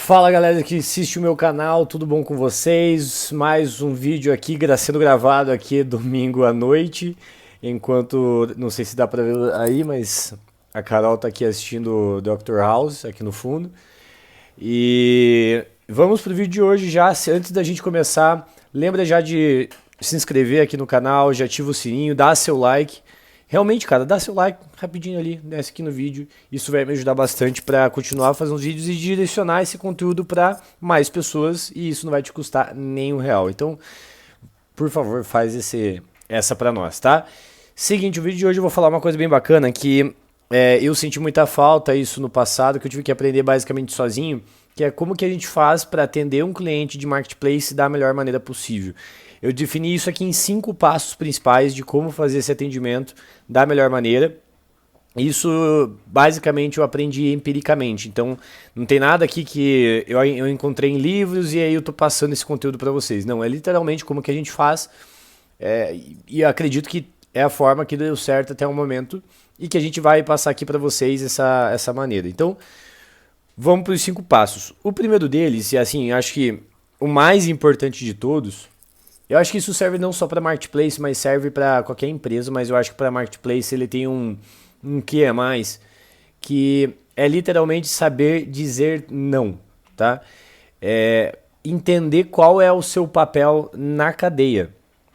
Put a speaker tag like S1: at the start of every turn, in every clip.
S1: Fala galera que assiste o meu canal, tudo bom com vocês? Mais um vídeo aqui sendo gravado aqui domingo à noite, enquanto, não sei se dá pra ver aí, mas a Carol tá aqui assistindo Dr. House aqui no fundo. E vamos pro vídeo de hoje já, antes da gente começar, lembra já de se inscrever aqui no canal, já ativa o sininho, dá seu like. Realmente, cara, dá seu like rapidinho ali, desce aqui no vídeo. Isso vai me ajudar bastante para continuar fazendo vídeos e direcionar esse conteúdo para mais pessoas. E isso não vai te custar nenhum real. Então, por favor, faz essa para nós, tá? Seguinte, o vídeo de hoje eu vou falar uma coisa bem bacana que eu senti muita falta isso no passado, que eu tive que aprender basicamente sozinho, que é como que a gente faz para atender um cliente de marketplace da melhor maneira possível. Eu defini isso aqui em 5 passos principais de como fazer esse atendimento da melhor maneira. Isso basicamente eu aprendi empiricamente, então não tem nada aqui que eu encontrei em livros e aí eu tô passando esse conteúdo para vocês. Não, é literalmente como que a gente faz e eu acredito que é a forma que deu certo até o momento e que a gente vai passar aqui para vocês essa maneira. Então vamos para os 5 passos. O primeiro deles, e assim, acho que o mais importante de todos. Eu acho que isso serve não só para marketplace, mas serve para qualquer empresa, mas eu acho que para marketplace ele tem um quê a mais, que é literalmente saber dizer não, tá? Entender qual é o seu papel na cadeia,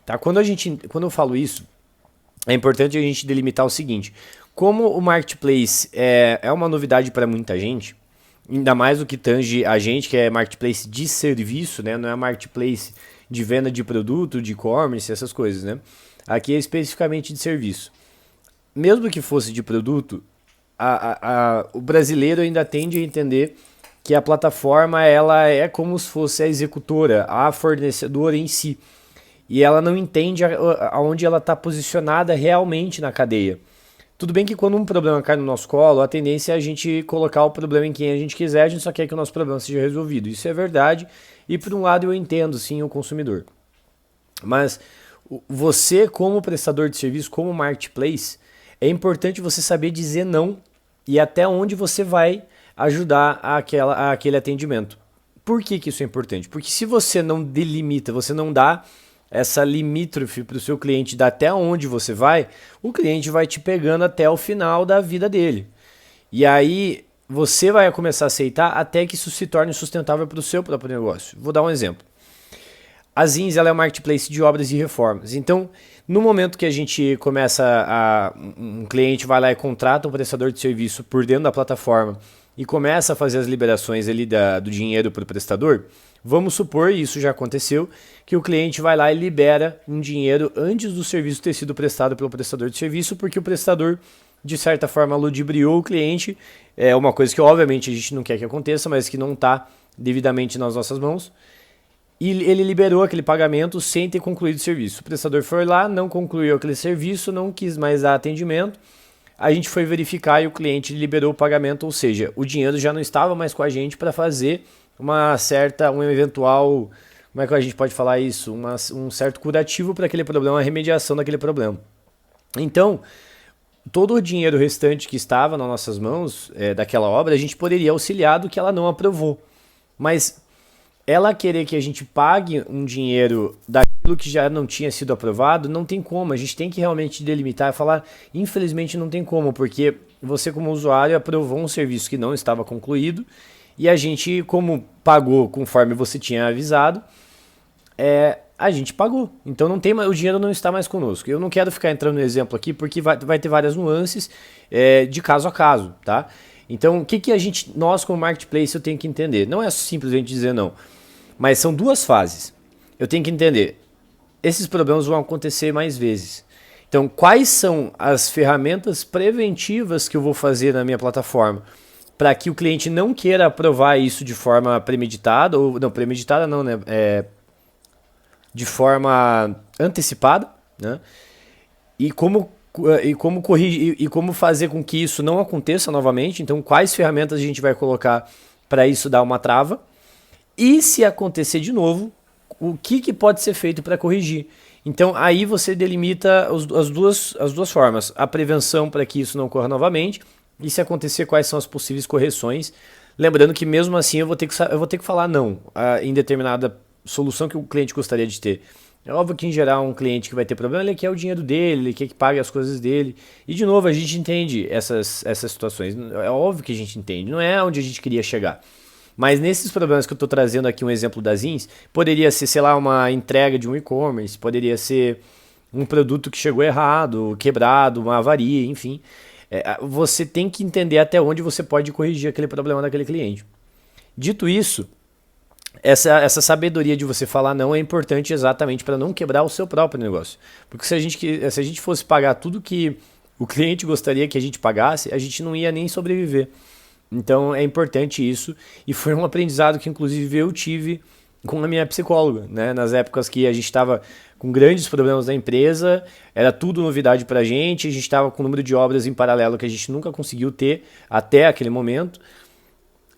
S1: tá? Quando eu falo isso, é importante a gente delimitar o seguinte: como o marketplace é uma novidade para muita gente, ainda mais o que tange a gente, que é marketplace de serviço, né? Não é marketplace de venda de produto, de e-commerce, essas coisas, né? Aqui é especificamente de serviço. Mesmo que fosse de produto, o brasileiro ainda tende a entender que a plataforma ela é como se fosse a executora, a fornecedora em si. E ela não entende aonde ela está posicionada realmente na cadeia. Tudo bem que quando um problema cai no nosso colo, a tendência é a gente colocar o problema em quem a gente quiser, a gente só quer que o nosso problema seja resolvido. Isso é verdade, e por um lado eu entendo sim o consumidor. Mas você como prestador de serviço, como marketplace, é importante você saber dizer não e até onde você vai ajudar aquele atendimento. Por que isso é importante? Porque se você não delimita, você não dá essa limítrofe para o seu cliente de até onde você vai, o cliente vai te pegando até o final da vida dele. E aí você vai começar a aceitar até que isso se torne sustentável para o seu próprio negócio. Vou dar um exemplo. A Zins ela é um marketplace de obras e reformas. Então, no momento que a gente um cliente vai lá e contrata um prestador de serviço por dentro da plataforma e começa a fazer as liberações ali do dinheiro para o prestador, vamos supor, e isso já aconteceu, que o cliente vai lá e libera um dinheiro antes do serviço ter sido prestado pelo prestador de serviço, porque o prestador, de certa forma, ludibriou o cliente. É uma coisa que, obviamente, a gente não quer que aconteça, mas que não está devidamente nas nossas mãos. E ele liberou aquele pagamento sem ter concluído o serviço. O prestador foi lá, não concluiu aquele serviço, não quis mais dar atendimento. A gente foi verificar e o cliente liberou o pagamento, ou seja, o dinheiro já não estava mais com a gente para fazer um eventual, como é que a gente pode falar isso? Um certo curativo para aquele problema, uma remediação daquele problema. Então, todo o dinheiro restante que estava nas nossas mãos daquela obra, a gente poderia auxiliar do que ela não aprovou. Mas ela querer que a gente pague um dinheiro daquilo que já não tinha sido aprovado, não tem como. A gente tem que realmente delimitar e falar, infelizmente não tem como, porque você como usuário aprovou um serviço que não estava concluído e a gente, como pagou conforme você tinha avisado, a gente pagou. Então o dinheiro não está mais conosco. Eu não quero ficar entrando no exemplo aqui porque vai ter várias nuances de caso a caso, tá? Então, o que nós como marketplace eu tenho que entender? Não é simplesmente dizer não, mas são 2 fases. Eu tenho que entender, esses problemas vão acontecer mais vezes. Então, quais são as ferramentas preventivas que eu vou fazer na minha plataforma para que o cliente não queira aprovar isso de forma premeditada, ou não, premeditada não, né? De forma antecipada, né? E como corrigir e como fazer com que isso não aconteça novamente. Então, quais ferramentas a gente vai colocar para isso dar uma trava? E se acontecer de novo, o que pode ser feito para corrigir? Então, aí você delimita as duas formas. A prevenção para que isso não ocorra novamente e, se acontecer, quais são as possíveis correções. Lembrando que mesmo assim eu vou ter que falar não em determinada solução que o cliente gostaria de ter. É óbvio que em geral um cliente que vai ter problema, ele quer o dinheiro dele, ele quer que pague as coisas dele. E de novo, a gente entende essas situações. É óbvio que a gente entende, não é onde a gente queria chegar. Mas nesses problemas que eu estou trazendo aqui, um exemplo das Zins, poderia ser, sei lá, uma entrega de um e-commerce, poderia ser um produto que chegou errado, quebrado, uma avaria, enfim. Você tem que entender até onde você pode corrigir aquele problema daquele cliente. Dito isso, essa sabedoria de você falar não é importante exatamente para não quebrar o seu próprio negócio. Porque se a gente fosse pagar tudo que o cliente gostaria que a gente pagasse, a gente não ia nem sobreviver. Então é importante isso, e foi um aprendizado que inclusive eu tive com a minha psicóloga, né? Nas épocas que a gente estava com grandes problemas na empresa, era tudo novidade pra gente, a gente estava com um número de obras em paralelo que a gente nunca conseguiu ter até aquele momento,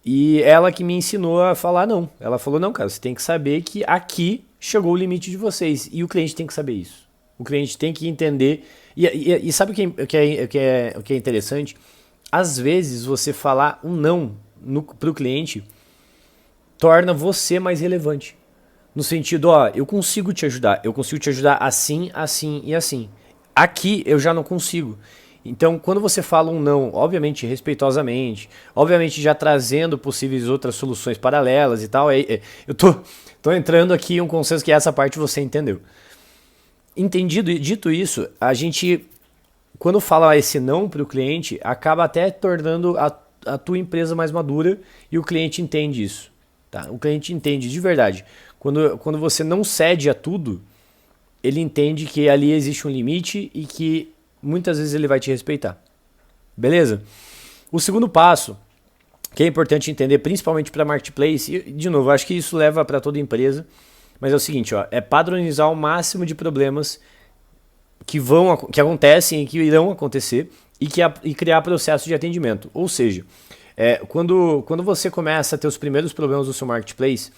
S1: e ela que me ensinou a falar não. Ela falou, não, cara, você tem que saber que aqui chegou o limite de vocês, e o cliente tem que saber isso. O cliente tem que entender, e sabe o que é interessante? Às vezes você falar um não para o cliente torna você mais relevante. No sentido, ó, eu consigo te ajudar assim, assim e assim. Aqui eu já não consigo. Então, quando você fala um não, obviamente respeitosamente, obviamente já trazendo possíveis outras soluções paralelas e tal, eu tô entrando aqui em um consenso que essa parte você entendeu. Dito isso, a gente, quando fala esse não para o cliente, acaba até tornando a tua empresa mais madura, e o cliente entende isso. Tá? O cliente entende de verdade. Quando você não cede a tudo, ele entende que ali existe um limite e que muitas vezes ele vai te respeitar. Beleza? O segundo passo, que é importante entender, principalmente para marketplace, e de novo, acho que isso leva para toda empresa, mas é o seguinte, ó, é padronizar o máximo de problemas que acontecem e que irão acontecer, e criar processo de atendimento. Ou seja, quando você começa a ter os primeiros problemas do seu marketplace,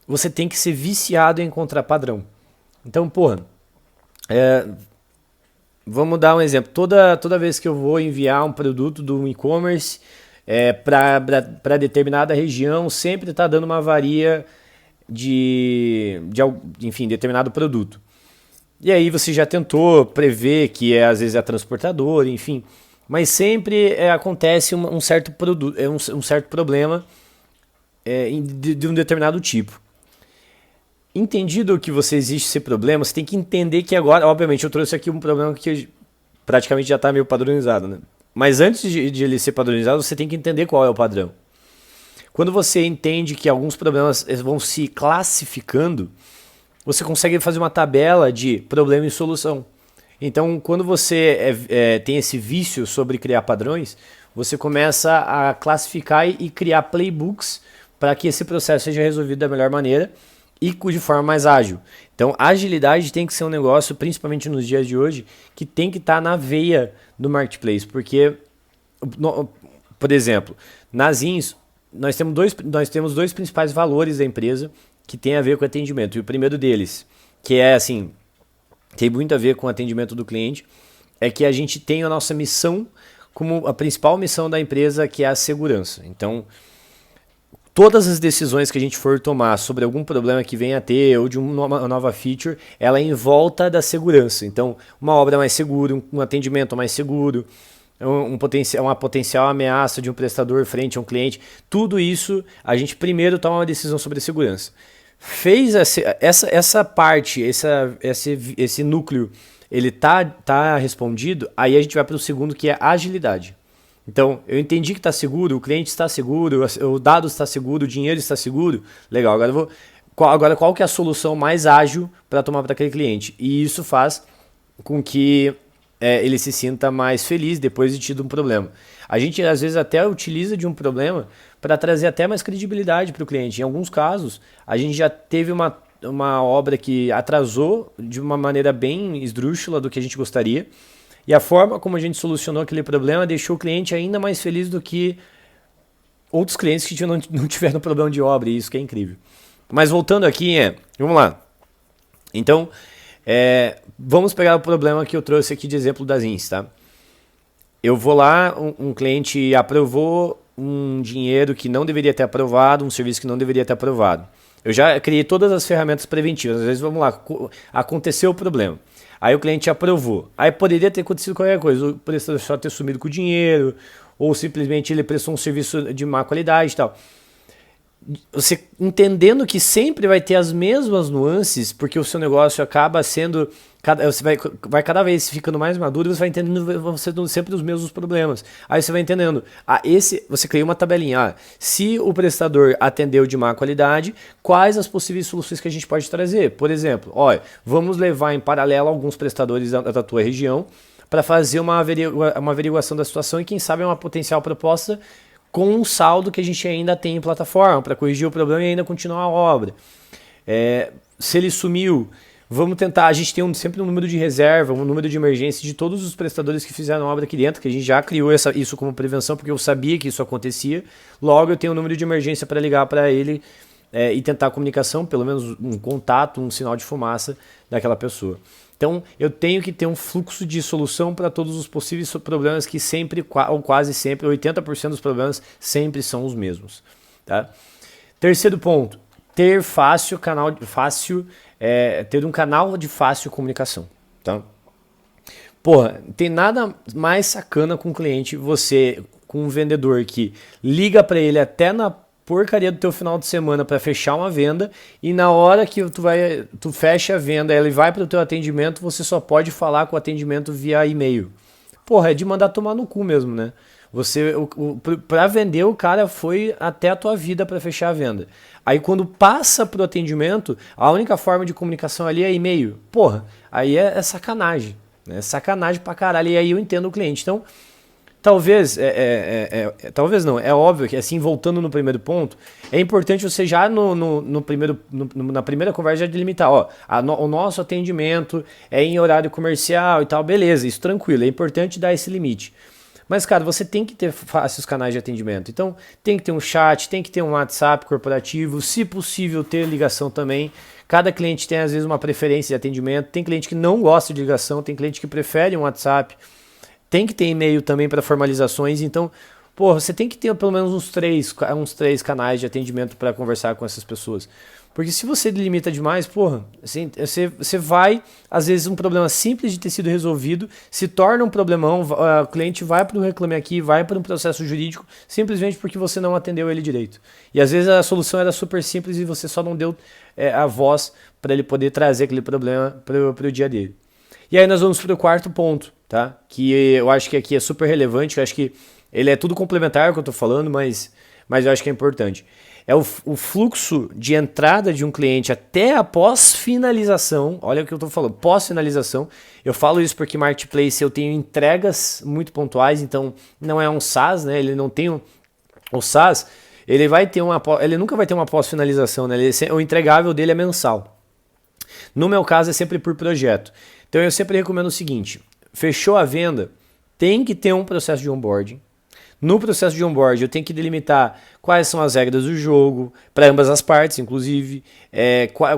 S1: você tem que ser viciado em encontrar padrão. Então, porra, vamos dar um exemplo. Toda vez que eu vou enviar um produto do e-commerce para determinada região, sempre está dando uma avaria enfim, determinado produto. E aí você já tentou prever que às vezes é a transportadora, enfim, mas sempre acontece um certo um certo problema de um determinado tipo. Entendido que você existe esse problema, você tem que entender que agora, obviamente eu trouxe aqui um problema que praticamente já está meio padronizado, né? Mas antes de ele ser padronizado, você tem que entender qual é o padrão. Quando você entende que alguns problemas vão se classificando, você consegue fazer uma tabela de problema e solução. Então, quando você tem esse vício sobre criar padrões, você começa a classificar e criar playbooks para que esse processo seja resolvido da melhor maneira e de forma mais ágil. Então, a agilidade tem que ser um negócio, principalmente nos dias de hoje, que tem que estar na veia do marketplace. Porque, por exemplo, nas Zins, nós temos dois principais valores da empresa que tem a ver com atendimento. E o primeiro deles, que é assim, tem muito a ver com o atendimento do cliente, é que a gente tem a nossa missão como a principal missão da empresa, que é a segurança. Então, todas as decisões que a gente for tomar sobre algum problema que venha a ter ou de uma nova feature, ela é em volta da segurança. Então, uma obra mais segura, um atendimento mais seguro, uma potencial ameaça de um prestador frente a um cliente, tudo isso a gente primeiro toma uma decisão sobre a segurança. Fez essa parte, esse núcleo, ele tá respondido, aí a gente vai para o segundo, que é a agilidade. Então, eu entendi que está seguro, o cliente está seguro, o dado está seguro, o dinheiro está seguro, legal, agora qual que é a solução mais ágil para tomar para aquele cliente? E isso faz com que ele se sinta mais feliz depois de tido um problema. A gente às vezes até utiliza de um problema para trazer até mais credibilidade para o cliente. Em alguns casos, a gente já teve uma obra que atrasou de uma maneira bem esdrúxula do que a gente gostaria, e a forma como a gente solucionou aquele problema deixou o cliente ainda mais feliz do que outros clientes que não tiveram problema de obra, e isso que é incrível. Mas voltando aqui, vamos lá. Então, vamos pegar o problema que eu trouxe aqui de exemplo das Zins, tá? Eu vou lá, um cliente aprovou um dinheiro que não deveria ter aprovado, um serviço que não deveria ter aprovado. Eu já criei todas as ferramentas preventivas. Às vezes, vamos lá, aconteceu o problema. Aí o cliente aprovou. Aí poderia ter acontecido qualquer coisa. O prestador só ter sumido com o dinheiro, ou simplesmente ele prestou um serviço de má qualidade e tal. Você entendendo que sempre vai ter as mesmas nuances, porque o seu negócio acaba sendo, você vai cada vez ficando mais maduro, você vai entendendo, vão sendo sempre os mesmos problemas. Aí você vai entendendo, você cria uma tabelinha, se o prestador atendeu de má qualidade, quais as possíveis soluções que a gente pode trazer? Por exemplo, olha, vamos levar em paralelo alguns prestadores da tua região para fazer uma averiguação da situação e quem sabe uma potencial proposta com um saldo que a gente ainda tem em plataforma para corrigir o problema e ainda continuar a obra. Se ele sumiu, vamos tentar, a gente tem sempre um número de reserva, um número de emergência de todos os prestadores que fizeram a obra aqui dentro, que a gente já criou isso como prevenção, porque eu sabia que isso acontecia. Logo eu tenho um número de emergência para ligar para ele e tentar a comunicação, pelo menos um contato, um sinal de fumaça daquela pessoa. Então, eu tenho que ter um fluxo de solução para todos os possíveis problemas que sempre, ou quase sempre, 80% dos problemas sempre são os mesmos. Tá? Terceiro ponto, ter ter um canal de fácil comunicação. Tá? Porra, tem nada mais sacana com o cliente, você, com um vendedor que liga para ele até na porcaria do teu final de semana para fechar uma venda e na hora que tu fecha a venda, ele vai para o teu atendimento, você só pode falar com o atendimento via e-mail. Porra, é de mandar tomar no cu mesmo, né? Para vender, o cara foi até a tua vida para fechar a venda. Aí quando passa pro atendimento, a única forma de comunicação ali é e-mail. Porra, aí é sacanagem, né? É sacanagem pra caralho. E aí eu entendo o cliente. Então, talvez não, é óbvio que assim, voltando no primeiro ponto, é importante você já na primeira conversa já delimitar, o nosso atendimento é em horário comercial e tal, beleza, isso tranquilo, é importante dar esse limite. Mas, cara, você tem que ter fáceis canais de atendimento. Então, tem que ter um chat, tem que ter um WhatsApp corporativo, se possível ter ligação também. Cada cliente tem, às vezes, uma preferência de atendimento. Tem cliente que não gosta de ligação, tem cliente que prefere um WhatsApp. Tem que ter e-mail também para formalizações, então, porra, você tem que ter pelo menos uns três canais de atendimento para conversar com essas pessoas. Porque se você delimita demais, porra, assim, você vai, às vezes um problema simples de ter sido resolvido, se torna um problemão, o cliente vai para o Reclame Aqui, vai para um processo jurídico, simplesmente porque você não atendeu ele direito. E às vezes a solução era super simples e você só não deu a voz para ele poder trazer aquele problema para o dia dele. E aí nós vamos para o quarto ponto, tá? Que eu acho que aqui é super relevante, eu acho que ele é tudo complementar ao que eu estou falando, mas eu acho que é importante. É o fluxo de entrada de um cliente até a pós-finalização. Olha o que eu estou falando, pós-finalização. Eu falo isso porque Marketplace eu tenho entregas muito pontuais, então não é um SaaS, né? Ele não tem o SaaS, ele nunca vai ter uma pós-finalização, né? O entregável dele é mensal. No meu caso é sempre por projeto. Então eu sempre recomendo o seguinte, fechou a venda, tem que ter um processo de onboarding. No processo de onboarding eu tenho que delimitar quais são as regras do jogo, para ambas as partes, inclusive,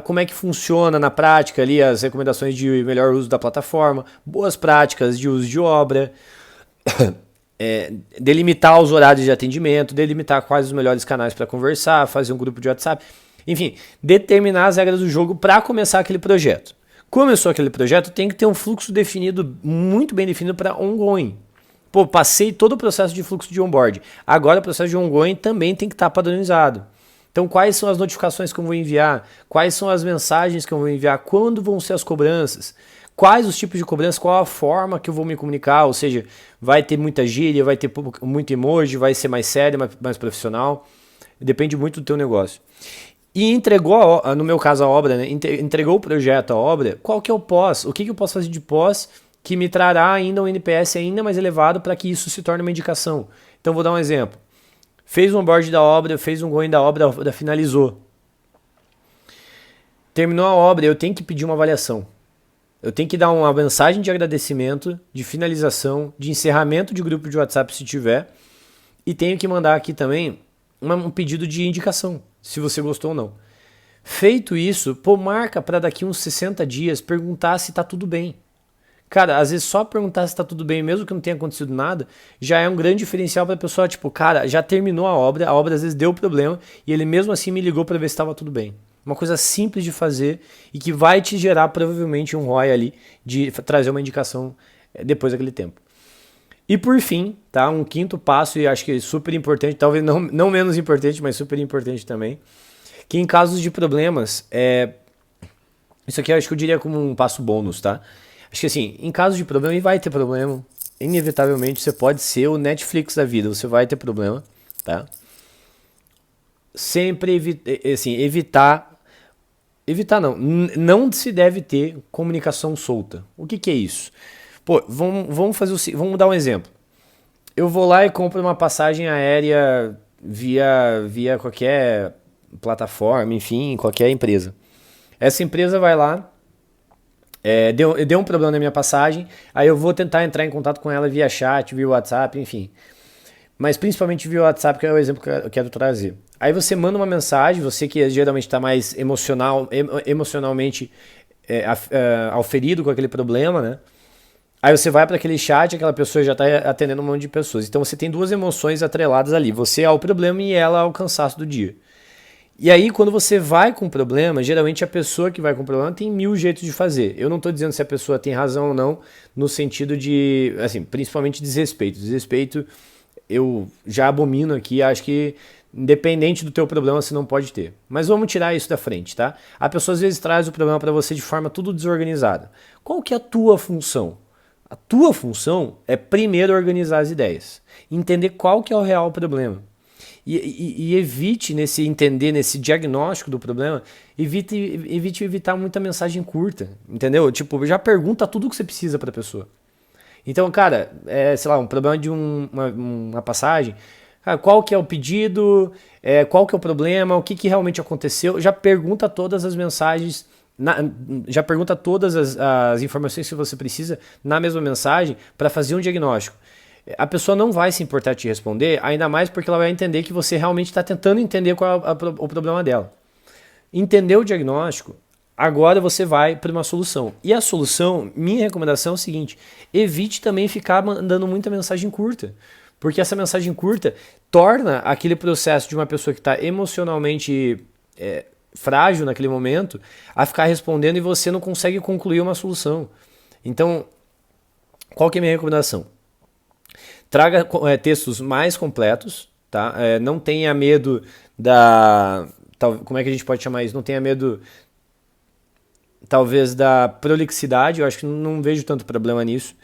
S1: como é que funciona na prática ali as recomendações de melhor uso da plataforma, boas práticas de uso de obra, delimitar os horários de atendimento, delimitar quais os melhores canais para conversar, fazer um grupo de WhatsApp, enfim, determinar as regras do jogo para começar aquele projeto. Começou aquele projeto, tem que ter um fluxo definido, muito bem definido para ongoing. Pô, passei todo o processo de fluxo de onboard. Agora o processo de ongoing também tem que estar padronizado. Então quais são as notificações que eu vou enviar? Quais são as mensagens que eu vou enviar? Quando vão ser as cobranças? Quais os tipos de cobrança? Qual a forma que eu vou me comunicar? Ou seja, vai ter muita gíria, vai ter muito emoji, vai ser mais sério, mais profissional? Depende muito do teu negócio. E entregou, no meu caso a obra, né? Entregou o projeto, a obra, qual que é o pós? O que eu posso fazer de pós que me trará ainda um NPS ainda mais elevado para que isso se torne uma indicação? Então vou dar um exemplo. Fez um onboard da obra, fez um ongoing da obra, finalizou. Terminou a obra, eu tenho que pedir uma avaliação. Eu tenho que dar uma mensagem de agradecimento, de finalização, de encerramento de grupo de WhatsApp se tiver. E tenho que mandar aqui também um pedido de indicação, se você gostou ou não. Feito isso, marca para daqui uns 60 dias perguntar se está tudo bem. Cara, às vezes só perguntar se tá tudo bem, mesmo que não tenha acontecido nada, já é um grande diferencial pra pessoa, tipo, cara, já terminou a obra às vezes deu problema, e ele mesmo assim me ligou pra ver se tava tudo bem. Uma coisa simples de fazer e que vai te gerar provavelmente um ROI ali de trazer uma indicação depois daquele tempo. E por fim, tá? Um quinto passo, e acho que é super importante, talvez não menos importante, mas super importante também, que em casos de problemas, isso aqui eu acho que eu diria como um passo bônus, tá? Acho que assim, em casos de problema, e vai ter problema, inevitavelmente você pode ser o Netflix da vida, você vai ter problema, tá? Sempre assim, evitar não se deve ter comunicação solta. O que é isso? Pô, vamos dar um exemplo. Eu vou lá e compro uma passagem aérea via qualquer plataforma, enfim, qualquer empresa. Essa empresa vai lá, deu um problema na minha passagem, aí eu vou tentar entrar em contato com ela via chat, via WhatsApp, enfim. Mas principalmente via WhatsApp, que é o exemplo que eu quero trazer. Aí você manda uma mensagem, você que geralmente está mais emocionalmente auferido com aquele problema, né? Aí você vai para aquele chat, aquela pessoa já está atendendo um monte de pessoas. Então você tem duas emoções atreladas ali. Você ao problema e ela ao cansaço do dia. E aí quando você vai com o problema, geralmente a pessoa que vai com o problema tem mil jeitos de fazer. Eu não estou dizendo se a pessoa tem razão ou não, no sentido de, assim, principalmente desrespeito. Desrespeito eu já abomino aqui, acho que independente do teu problema você não pode ter. Mas vamos tirar isso da frente, tá? A pessoa às vezes traz o problema para você de forma tudo desorganizada. Qual que é a tua função? A tua função é primeiro organizar as ideias, entender qual que é o real problema. E evite nesse entender, nesse diagnóstico do problema, evite evitar muita mensagem curta, entendeu? Tipo, já pergunta tudo o que você precisa para a pessoa. Então, cara, sei lá, um problema de uma passagem, cara, qual que é o pedido, qual que é o problema, o que realmente aconteceu, já pergunta todas as mensagens, já pergunta todas as informações que você precisa na mesma mensagem para fazer um diagnóstico. A pessoa não vai se importar te responder, ainda mais porque ela vai entender que você realmente está tentando entender qual é o problema dela. Entender o diagnóstico, agora você vai para uma solução. E a solução, minha recomendação é o seguinte: evite também ficar mandando muita mensagem curta. Porque essa mensagem curta torna aquele processo de uma pessoa que está emocionalmente frágil naquele momento a ficar respondendo e você não consegue concluir uma solução. Então, qual que é a minha recomendação? Traga textos mais completos, tá? Não tenha medo como é que a gente pode chamar isso? Não tenha medo, talvez, da prolixidade. Eu acho que não vejo tanto problema nisso.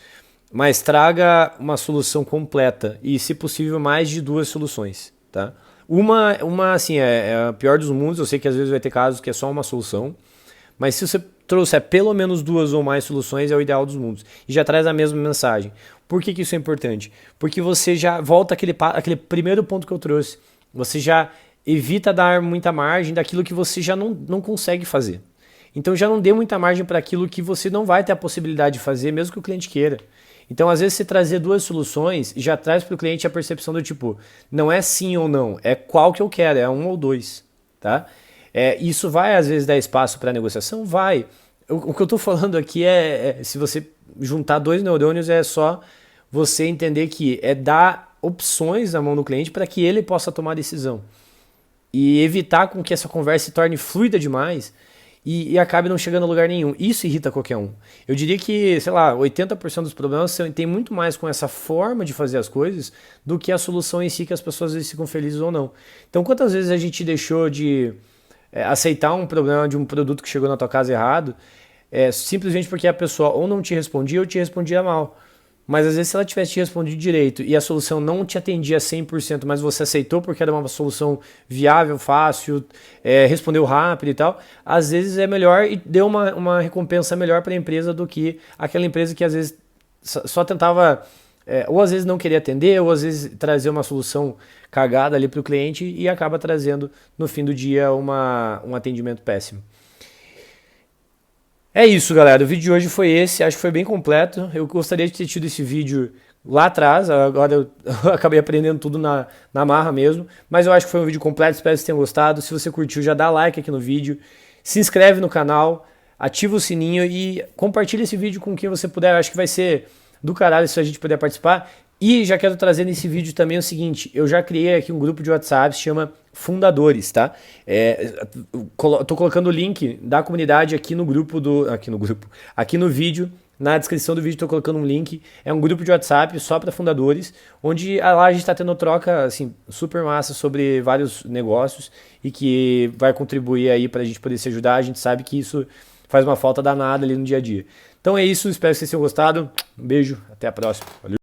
S1: Mas traga uma solução completa e, se possível, mais de duas soluções, tá? Uma assim, é a pior dos mundos. Eu sei que às vezes vai ter casos que é só uma solução, mas se você trouxer pelo menos duas ou mais soluções, é o ideal dos mundos. E já traz a mesma mensagem. Por que isso é importante? Porque você já volta àquele primeiro ponto que eu trouxe. Você já evita dar muita margem daquilo que você já não consegue fazer. Então já não dê muita margem para aquilo que você não vai ter a possibilidade de fazer, mesmo que o cliente queira. Então, às vezes, você trazer duas soluções já traz para o cliente a percepção do tipo, não é sim ou não, é qual que eu quero, é um ou dois, tá? Isso vai, às vezes, dar espaço para negociação? Vai. O que eu estou falando aqui se você juntar dois neurônios, é só você entender que é dar opções na mão do cliente para que ele possa tomar a decisão. E evitar com que essa conversa se torne fluida demais e acabe não chegando a lugar nenhum. Isso irrita qualquer um. Eu diria que, sei lá, 80% dos problemas tem muito mais com essa forma de fazer as coisas do que a solução em si, que as pessoas às vezes ficam felizes ou não. Então, quantas vezes a gente deixou de aceitar um problema de um produto que chegou na tua casa errado, simplesmente porque a pessoa ou não te respondia ou te respondia mal. Mas às vezes se ela tivesse te respondido direito e a solução não te atendia 100%, mas você aceitou porque era uma solução viável, fácil, respondeu rápido e tal, às vezes é melhor e deu uma recompensa melhor para a empresa do que aquela empresa que às vezes só tentava, ou às vezes não queria atender, ou às vezes trazer uma solução cagada ali para o cliente e acaba trazendo no fim do dia um atendimento péssimo. É isso, galera. O vídeo de hoje foi esse. Acho que foi bem completo. Eu gostaria de ter tido esse vídeo lá atrás. Agora eu acabei aprendendo tudo na marra mesmo. Mas eu acho que foi um vídeo completo. Espero que vocês tenham gostado. Se você curtiu, já dá like aqui no vídeo. Se inscreve no canal. ativa o sininho e compartilha esse vídeo com quem você puder. Eu acho que vai ser do caralho se a gente puder participar. E já quero trazer nesse vídeo também o seguinte, eu já criei aqui um grupo de WhatsApp, se chama Fundadores, tá? Tô colocando o link da comunidade aqui no grupo aqui no vídeo, na descrição do vídeo tô colocando um link, é um grupo de WhatsApp só para fundadores, onde lá a gente tá tendo troca, assim, super massa sobre vários negócios e que vai contribuir aí pra gente poder se ajudar, a gente sabe que isso faz uma falta danada ali no dia a dia. Então é isso, espero que vocês tenham gostado, um beijo, até a próxima, valeu!